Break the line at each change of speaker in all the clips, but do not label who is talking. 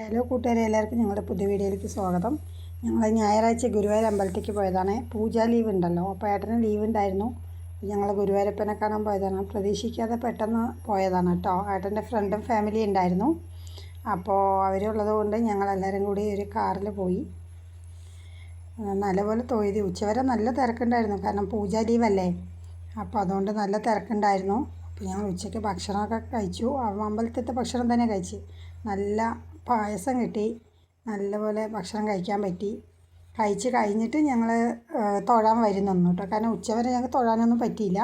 Hello കൂട്ടുകാരെ, എല്ലാവർക്കും ഞങ്ങളുടെ പുതിയ വീഡിയോയിലേക്ക് സ്വാഗതം. ഞങ്ങൾ ഞായറാഴ്ച ഗുരുവായൂർ അമ്പലത്തേക്ക് പോയതാണ്. പൂജ ലീവ് ഉണ്ടല്ലോ, അപ്പോൾ ഏട്ടന് ലീവ് ഉണ്ടായിരുന്നു. ഞങ്ങൾ ഗുരുവായൂരപ്പനെ കാണാൻ പോയതാണ്. പ്രതീക്ഷിക്കാതെ പെട്ടെന്ന് പോയതാണ് കേട്ടോ. ഏട്ടൻ്റെ ഫ്രണ്ടും ഫാമിലി ഉണ്ടായിരുന്നു. അപ്പോൾ അവരുള്ളത് കൊണ്ട് ഞങ്ങളെല്ലാവരും കൂടി ഒരു കാറിൽ പോയി. നല്ലപോലെ തൊഴുതി. ഉച്ചവരെ നല്ല തിരക്കുണ്ടായിരുന്നു, കാരണം പൂജ ലീവല്ലേ. അപ്പോൾ അതുകൊണ്ട് നല്ല തിരക്കുണ്ടായിരുന്നു. അപ്പോൾ ഞങ്ങൾ ഉച്ചയ്ക്ക് ഭക്ഷണമൊക്കെ കഴിച്ചു. അമ്പലത്തിലത്തെ ഭക്ഷണം തന്നെ കഴിച്ച്. നല്ല പായസം കിട്ടി. നല്ലപോലെ ഭക്ഷണം കഴിക്കാൻ പറ്റി. കഴിച്ച് കഴിഞ്ഞിട്ട് ഞങ്ങൾ തൊഴാൻ വരുന്നു കേട്ടോ. കാരണം ഉച്ചവരെ ഞങ്ങൾക്ക് തൊഴാനൊന്നും പറ്റിയില്ല.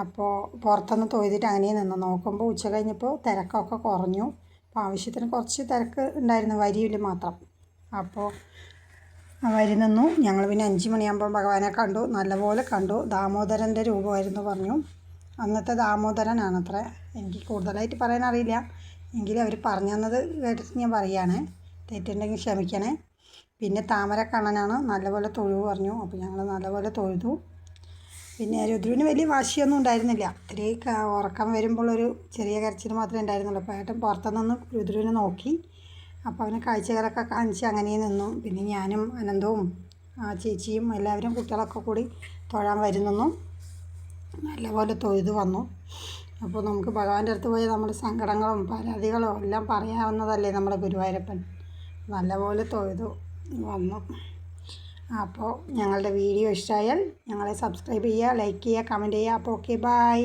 അപ്പോൾ പുറത്തൊന്ന് തൊഴുതിട്ട് അങ്ങനെ നിന്ന് നോക്കുമ്പോൾ ഉച്ച കഴിഞ്ഞപ്പോൾ തിരക്കൊക്കെ കുറഞ്ഞു. അപ്പോൾ ആവശ്യത്തിന് കുറച്ച് തിരക്ക് ഉണ്ടായിരുന്നു, വരിയിൽ മാത്രം. അപ്പോൾ വരി നിന്നു. ഞങ്ങൾ പിന്നെ 5 മണിയാകുമ്പോൾ ഭഗവാനെ കണ്ടു, നല്ലപോലെ കണ്ടു. ദാമോദരൻ്റെ രൂപമായിരുന്നു പറഞ്ഞു. അന്നത്തെ ദാമോദരനാണത്രേ. എനിക്ക് കൂടുതലായിട്ട് പറയാനറിയില്ല, എങ്കിലും അവർ പറഞ്ഞു തന്നത് കേട്ടിട്ട് ഞാൻ പറയുകയാണ്. തെറ്റുണ്ടെങ്കിൽ ക്ഷമിക്കണേ. പിന്നെ താമരക്കണ്ണനാണ്. നല്ലപോലെ തൊഴുവ് പറഞ്ഞു. അപ്പോൾ ഞങ്ങൾ നല്ലപോലെ തൊഴുതു. പിന്നെ രുദ്രുവിന് വലിയ വാശിയൊന്നും ഉണ്ടായിരുന്നില്ല. ഇത്തിരി ഉറക്കം വരുമ്പോഴൊരു ചെറിയ കരച്ചിൽ മാത്രമേ ഉണ്ടായിരുന്നുള്ളൂ. അപ്പോൾ ഏട്ടൻ പുറത്തുനിന്ന് രുദ്രുവിനെ നോക്കി. അപ്പോൾ അവന് കാഴ്ചകളൊക്കെ കാണിച്ച് അങ്ങനെ നിന്നു. പിന്നെ ഞാനും അനന്തവും ചേച്ചിയും എല്ലാവരും കുട്ടികളൊക്കെ കൂടി തൊഴാൻ വരുന്നു. നല്ലപോലെ തൊഴുതു വന്നു. അപ്പോൾ നമുക്ക് ഭഗവാന്റെ അടുത്ത് പോയി നമ്മുടെ സങ്കടങ്ങളും പരാതികളും എല്ലാം പറയാവുന്നതല്ലേ നമ്മുടെ ഗുരുവായൂരപ്പൻ. നല്ലപോലെ തൊഴുതു വന്നു. അപ്പോൾ ഞങ്ങളുടെ വീഡിയോ ഇഷ്ടമായാൽ ഞങ്ങളെ സബ്സ്ക്രൈബ് ചെയ്യുക, ലൈക്ക് ചെയ്യുക, കമൻറ്റ് ചെയ്യുക. അപ്പോൾ ഓക്കെ, ബൈ.